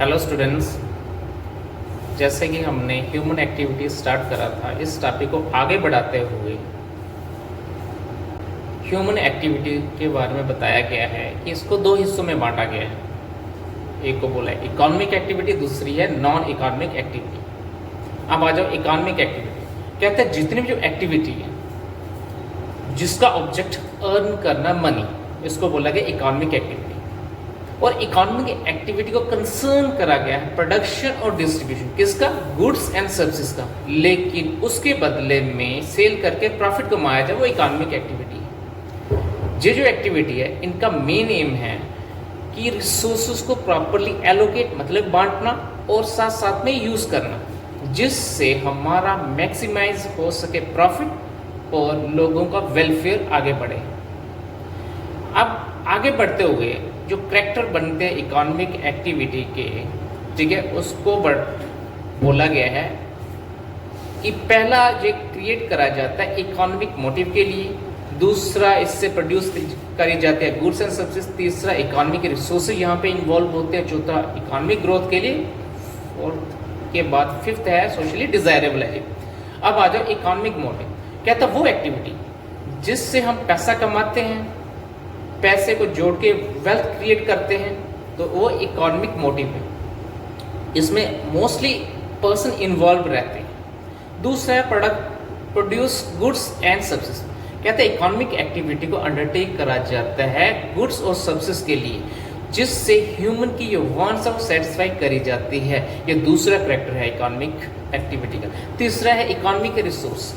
Hello students, जैसे कि हमने ह्यूमन एक्टिविटी स्टार्ट करा था, इस टॉपिक को आगे बढ़ाते हुए ह्यूमन एक्टिविटी के बारे में बताया गया है कि इसको दो हिस्सों में बांटा गया है। एक को बोला है इकोनॉमिक एक्टिविटी, दूसरी है नॉन इकोनॉमिक एक्टिविटी। अब आ जाओ इकोनॉमिक एक्टिविटी। कहते हैं जितनी भी जो एक्टिविटी है जिसका ऑब्जेक्ट अर्न करना मनी, इसको बोला गया इकोनॉमिक एक्टिविटी। और इकोनॉमिक एक्टिविटी को कंसर्न करा गया है प्रोडक्शन और डिस्ट्रीब्यूशन, किसका? गुड्स एंड सर्विसेज का। लेकिन उसके बदले में सेल करके प्रॉफिट कमाया जाए, वो इकोनॉमिक एक्टिविटी है। ये जो एक्टिविटी है, इनका मेन एम है कि रिसोर्सेज को प्रॉपरली एलोकेट मतलब बांटना और साथ साथ में यूज करना, जिससे हमारा मैक्सिमाइज हो सके प्रॉफिट और लोगों का वेलफेयर आगे बढ़े। अब आगे बढ़ते हुए जो करैक्टर बनते हैं इकोनॉमिक एक्टिविटी के, ठीक है, उसको बोला गया है कि पहला जो क्रिएट करा जाता है इकोनॉमिक मोटिव के लिए, दूसरा इससे प्रोड्यूस करी जाती है गुड्स एंड सर्विसेज, तीसरा इकोनॉमिक रिसोर्सेज यहाँ पे इन्वॉल्व होते हैं, चौथा इकोनॉमिक ग्रोथ के लिए, और के बाद फिफ्थ है सोशली डिजायरेबल है। अब आ जाओ इकोनॉमिक मोटिव। कहता वो एक्टिविटी जिससे हम पैसा कमाते हैं, पैसे को जोड़ के वेल्थ क्रिएट करते हैं, तो वो इकोनॉमिक मोटिव है। इसमें मोस्टली पर्सन इन्वॉल्व रहते हैं। दूसरा है प्रोड्यूस गुड्स एंड सर्विसेज। कहते हैं इकोनॉमिक एक्टिविटी को अंडरटेक करा जाता है गुड्स और सर्विसेज के लिए, जिससे ह्यूमन की जो वांट्स है वो सेटिस्फाई करी जाती है। ये दूसरा करैक्टर है इकोनॉमिक एक्टिविटी का। तीसरा है इकोनॉमिक रिसोर्स।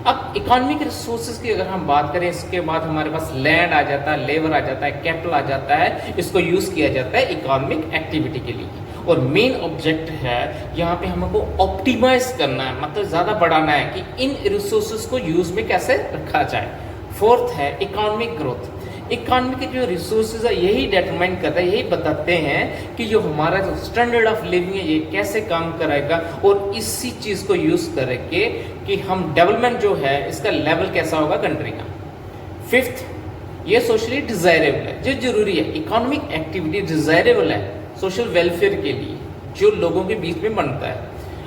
अब इकोनॉमिक रिसोर्सेज की अगर हम बात करें, इसके बाद हमारे पास लैंड आ जाता है, लेबर आ जाता है, कैपिटल आ जाता है। इसको यूज किया जाता है इकोनॉमिक एक्टिविटी के लिए, और मेन ऑब्जेक्ट है यहाँ पे हमको ऑप्टिमाइज करना है, मतलब ज़्यादा बढ़ाना है कि इन रिसोर्सेज को यूज में कैसे रखा जाए। फोर्थ है इकोनॉमिक ग्रोथ। इकोनॉमी के जो रिसोर्सेज है यही डिटरमाइन करता है, यही बताते हैं कि जो हमारा जो स्टैंडर्ड ऑफ लिविंग है ये कैसे काम करेगा, और इसी चीज़ को यूज करके कि हम डेवलपमेंट जो है इसका लेवल कैसा होगा कंट्री का। फिफ्थ, ये सोशली डिजायरेबल है, जो जरूरी है। इकोनॉमिक एक्टिविटी डिजायरेबल है सोशल वेलफेयर के लिए, जो लोगों के बीच में बनता है।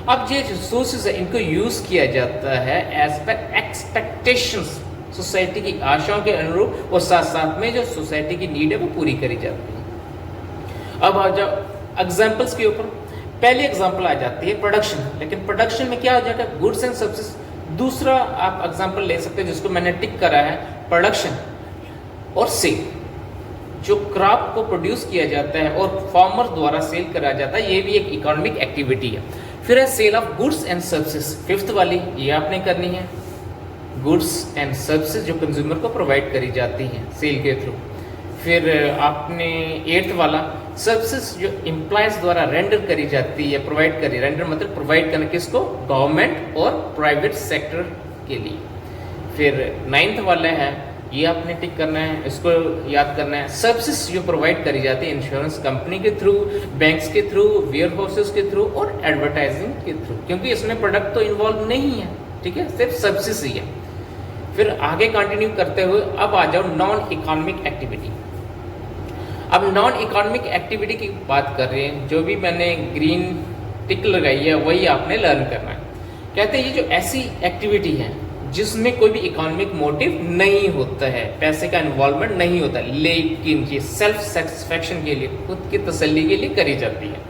अब ये रिसोर्सेज है इनको यूज किया जाता है एज पर एक्सपेक्टेशंस, सोसाइटी की आशाओं के अनुरूप, और साथ साथ में जो सोसाइटी की नीड है वो पूरी करी जाती है। अब आ जाओ एग्जांपल्स के ऊपर। पहली एग्जांपल आ जाती है प्रोडक्शन। लेकिन प्रोडक्शन में क्या हो जाता है? Goods and services. दूसरा आप एग्जांपल ले सकते हैं जिसको मैंने टिक करा है, प्रोडक्शन और सेल। जो क्रॉप को प्रोड्यूस किया जाता है और फार्मर द्वारा सेल करा जाता है, ये भी एक इकोनॉमिक एक्टिविटी है। फिर है sale of goods and services, fifth वाली, ये आपने करनी है। गुड्स एंड सर्विसेज जो कंज्यूमर को प्रोवाइड करी जाती हैं सेल के थ्रू। फिर आपने एट्थ वाला सर्विसेज जो एम्प्लॉयज द्वारा रेंडर करी जाती है, प्रोवाइड करी, रेंडर मतलब प्रोवाइड करना किसको? गवर्नमेंट और प्राइवेट सेक्टर के लिए। फिर नाइन्थ वाला है, ये आपने टिक करना है, इसको याद करना है। सर्विसेज जो प्रोवाइड करी जाती है इंश्योरेंस कंपनी के थ्रू, बैंक्स के थ्रू, वेयर हाउसेज के थ्रू और एडवर्टाइजिंग के थ्रू, क्योंकि इसमें प्रोडक्ट तो इन्वॉल्व नहीं है, ठीक है, सिर्फ सर्विसेज ही है। फिर आगे कंटिन्यू करते हुए अब आ जाओ नॉन इकोनॉमिक एक्टिविटी। अब नॉन इकोनॉमिक एक्टिविटी की बात कर रहे हैं, जो भी मैंने ग्रीन टिक लगाई है वही आपने लर्न करना है। कहते हैं ये जो ऐसी एक्टिविटी है जिसमें कोई भी इकोनॉमिक मोटिव नहीं होता है, पैसे का इन्वॉल्वमेंट नहीं होता, लेकिन ये सेल्फ सेटिस्फैक्शन के लिए, खुद की तसल्ली के लिए करी जाती है।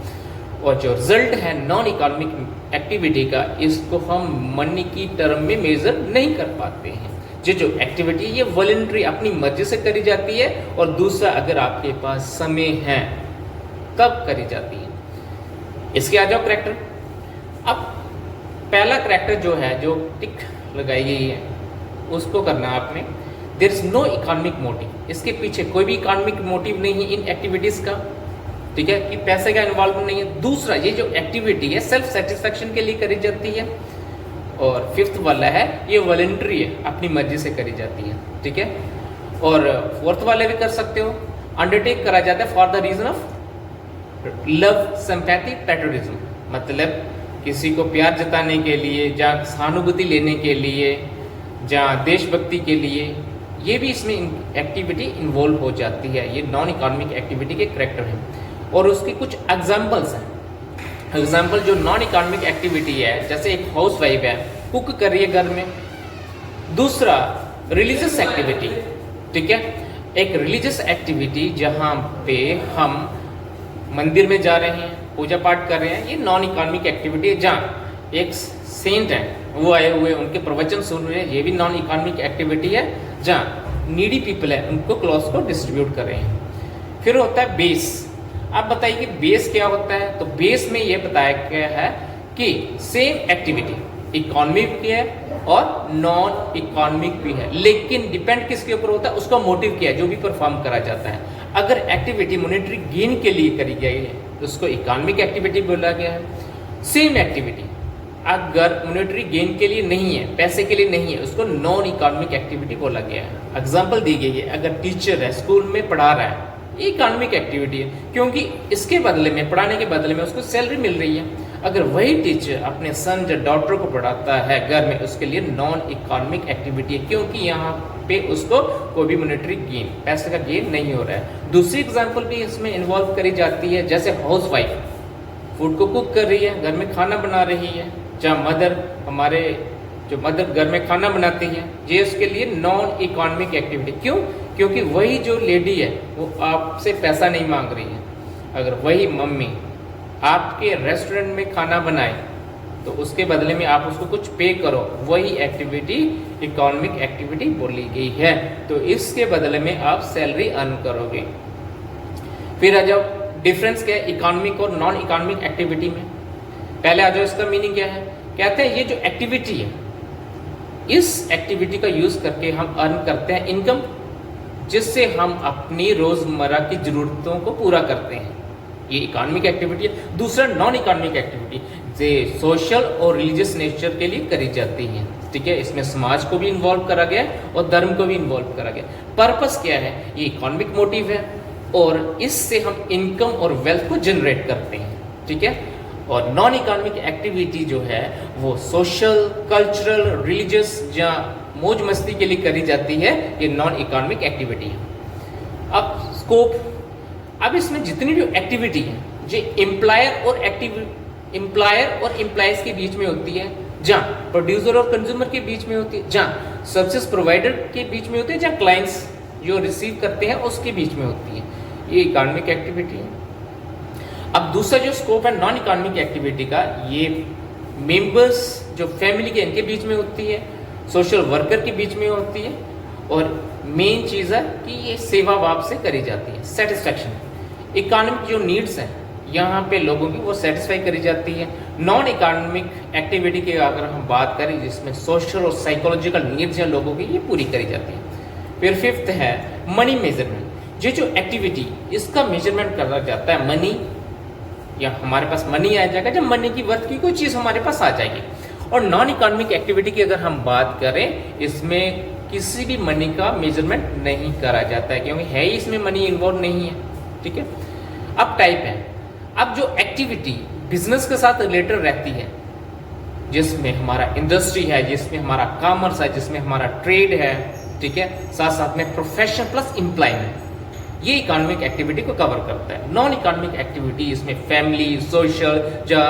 और जो रिजल्ट है नॉन इकोनॉमिक एक्टिविटी का, इसको हम मनी की टर्म में मेजर नहीं कर पाते हैं। जो एक्टिविटी ये वॉलंटरी अपनी मर्जी से करी जाती है, और दूसरा अगर आपके पास समय है तब करी जाती है। इसके आ जाओ करैक्टर। अब पहला करैक्टर जो है, जो टिक लगाई गई है, उसको करना है आपने। There is no economic motive. इसके पीछे कोई भी इकोनॉमिक मोटिव नहीं है इन एक्टिविटीज का, ठीक है, कि पैसे का इन्वॉल्वमेंट नहीं है। दूसरा, ये जो एक्टिविटी है सेल्फ सेटिस्फैक्शन के लिए करी जाती है। और फिफ्थ वाला है ये वॉलंटरी है, अपनी मर्जी से करी जाती है, ठीक है। और फोर्थ वाले भी कर सकते हो, अंडरटेक करा जाता है for the reason of love, sympathy, patriotism, मतलब किसी को प्यार जताने के लिए, जहाँ सहानुभूति लेने के लिए, जहाँ देशभक्ति के लिए, ये भी इसमें एक्टिविटी इन्वॉल्व हो जाती है। ये नॉन इकोनॉमिक एक्टिविटी के करैक्टर है। और उसकी कुछ एग्जाम्पल्स हैं। एग्जाम्पल जो नॉन इकोनॉमिक एक्टिविटी है, जैसे एक हाउस वाइफ है, कुक कर रही है घर में। दूसरा रिलीजियस एक्टिविटी, ठीक है, एक रिलीजियस एक्टिविटी जहाँ पे हम मंदिर में जा रहे हैं, पूजा पाठ कर रहे हैं, ये नॉन इकोनॉमिक एक्टिविटी है। जहाँ एक सेंट है वो आए हुए उनके प्रवचन सुन रहे हैं, ये भी नॉन इकोनॉमिक एक्टिविटी है। जहाँ नीडी पीपल है उनको क्लॉथ्स को डिस्ट्रीब्यूट कर रहे हैं। फिर होता है बेस। आप बताइए कि बेस क्या होता है? तो बेस में ये बताया गया है कि सेम एक्टिविटी इकोनॉमिक भी है और नॉन इकोनॉमिक भी है, लेकिन डिपेंड किसके ऊपर होता है, उसका मोटिव क्या है जो भी परफॉर्म करा जाता है। अगर एक्टिविटी मॉनेटरी गेन के लिए करी गई है तो उसको इकोनॉमिक एक्टिविटी बोला गया है। सेम एक्टिविटी अगर मॉनेटरी गेन के लिए नहीं है, पैसे के लिए नहीं है, उसको नॉन इकोनॉमिक एक्टिविटी बोला गया है। एग्जाम्पल दी गई है, अगर टीचर है स्कूल में पढ़ा रहा है, ये इकोनॉमिक एक्टिविटी है, क्योंकि इसके बदले में, पढ़ाने के बदले में उसको सैलरी मिल रही है। अगर वही टीचर अपने सन या डॉटर को पढ़ाता है घर में, उसके लिए नॉन इकोनॉमिक एक्टिविटी है, क्योंकि यहाँ पे उसको कोई भी मॉनेटरी गेन, पैसे का गेन नहीं हो रहा है। दूसरी एग्जाम्पल भी इसमें इन्वॉल्व करी जाती है, जैसे हाउस वाइफ फूड को कुक कर रही है, घर में खाना बना रही है। जहाँ मदर, हमारे जो मदर घर में खाना बनाती है, ये उसके लिए नॉन इकोनॉमिक एक्टिविटी। क्यों? क्योंकि वही जो लेडी है वो आपसे पैसा नहीं मांग रही है। अगर वही मम्मी आपके रेस्टोरेंट में खाना बनाए तो उसके बदले में आप उसको कुछ पे करो, वही एक्टिविटी इकोनॉमिक एक्टिविटी बोली गई है। तो इसके बदले में आप सैलरी अर्न करोगे। फिर आ जाओ डिफरेंस क्या है इकोनॉमिक और नॉन इकोनॉमिक एक्टिविटी में। पहले आ जाओ इसका मीनिंग क्या है। कहते हैं ये जो एक्टिविटी है, इस एक्टिविटी का यूज करके हम अर्न करते हैं इनकम, जिससे हम अपनी रोजमर्रा की जरूरतों को पूरा करते हैं। ये इकोनॉमिक एक्टिविटी है। दूसरा नॉन इकोनॉमिक एक्टिविटी जे सोशल और रिलीजियस नेचर के लिए करी जाती है, ठीक है। इसमें समाज को भी इन्वॉल्व करा गया और धर्म को भी इन्वॉल्व करा गया। पर्पस क्या है? ये इकोनॉमिक मोटिव है और इससे हम इनकम और वेल्थ को जनरेट करते हैं, ठीक है। और नॉन इकोनॉमिक एक्टिविटी जो है वो सोशल, कल्चरल, रिलीजियस या मौज मस्ती के लिए करी जाती है, ये नॉन इकोनॉमिक एक्टिविटी है। अब स्कोप, अब इसमें जितनी भी एक्टिविटी है जो एम्प्लॉयर और एम्प्लॉयज के बीच में होती है, जहाँ प्रोड्यूसर और कंज्यूमर के बीच में होती है, जहाँ सर्विसेज प्रोवाइडर के बीच में होती है, जहाँ क्लाइंट्स जो रिसीव करते हैं उसके बीच में होती है, ये इकोनॉमिक एक्टिविटी है। अब दूसरा जो स्कोप है नॉन इकोनॉमिक एक्टिविटी का, ये मेंबर्स जो फैमिली के इनके बीच में होती है, सोशल वर्कर के बीच में होती है, और मेन चीज़ है कि ये सेवा भाव से करी जाती है, सेटिस्फैक्शन। इकोनॉमिक जो नीड्स हैं यहाँ पे लोगों की वो सेटिस्फाई करी जाती है। नॉन इकोनॉमिक एक्टिविटी की अगर हम बात करें जिसमें सोशल और साइकोलॉजिकल नीड्स हैं लोगों की, ये पूरी करी जाती है। फिर फिफ्थ है मनी मेजरमेंट। ये जो एक्टिविटी इसका मेजरमेंट करा जाता है मनी, या हमारे पास मनी आ जाएगा जब मनी की वर्थ की कोई चीज़ हमारे पास आ जाएगी। और नॉन इकोनॉमिक एक्टिविटी की अगर हम बात करें, इसमें किसी भी मनी का मेजरमेंट नहीं करा जाता है, क्योंकि है ही इसमें मनी इन्वॉल्व नहीं है, ठीक है। अब टाइप है, अब जो एक्टिविटी बिजनेस के साथ रिलेटेड रहती है, जिसमें हमारा इंडस्ट्री है, जिसमें हमारा कॉमर्स है, जिसमें हमारा ट्रेड है, ठीक है, साथ साथ में प्रोफेशन प्लस एम्प्लॉयमेंट, ये इकोनॉमिक एक्टिविटी को कवर करता है। नॉन इकोनॉमिक एक्टिविटी इसमें फैमिली, सोशल या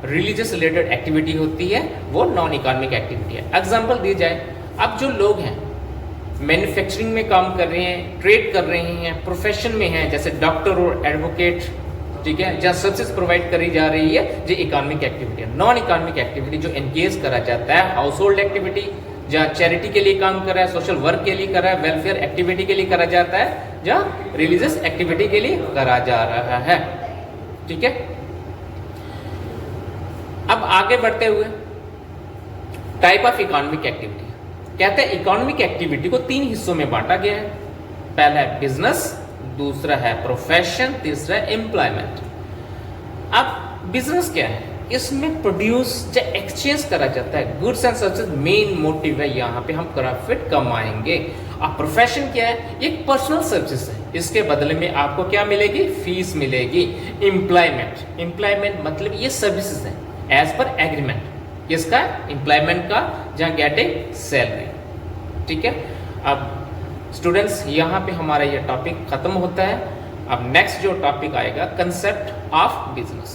रिलीजियस रिलेटेड एक्टिविटी होती है, वो नॉन इकोनॉमिक एक्टिविटी है। एग्जाम्पल दी जाए, अब जो लोग हैं मैन्युफैक्चरिंग में काम कर रहे हैं, ट्रेड कर रहे हैं, प्रोफेशन में हैं, जैसे डॉक्टर और एडवोकेट, ठीक है, जहाँ सर्विसेज प्रोवाइड करी जा रही है, ये इकोनॉमिक एक्टिविटी है। नॉन इकोनॉमिक एक्टिविटी जो एंगेज करा जाता है, हाउस होल्ड एक्टिविटी, जहाँ चैरिटी के लिए काम कर रहा है, सोशल वर्क के लिए कर रहा है, वेलफेयर एक्टिविटी के लिए करा जाता है, जहाँ रिलीजियस एक्टिविटी के लिए करा जा रहा है, ठीक है। अब आगे बढ़ते हुए टाइप ऑफ इकोनॉमिक एक्टिविटी, कहते हैं इकोनॉमिक एक्टिविटी को 3 हिस्सों में बांटा गया है। पहला है बिजनेस, दूसरा है प्रोफेशन, तीसरा है एम्प्लॉयमेंट। अब बिजनेस क्या है? इसमें प्रोड्यूस या एक्सचेंज करा जाता है goods and services, main motive है, यहाँ पे हम प्रॉफिट कमाएंगे। अब प्रोफेशन क्या है? एक पर्सनल सर्विसेज है, इसके बदले में आपको क्या मिलेगी? फीस मिलेगी। एम्प्लॉयमेंट मतलब ये सर्विसेज है एज पर एग्रीमेंट, किसका? एम्प्लॉयमेंट का, जहाँ गेटिंग सैलरी, ठीक है। अब स्टूडेंट्स यहाँ पे हमारा ये टॉपिक खत्म होता है। अब नेक्स्ट जो टॉपिक आएगा कंसेप्ट ऑफ बिजनेस।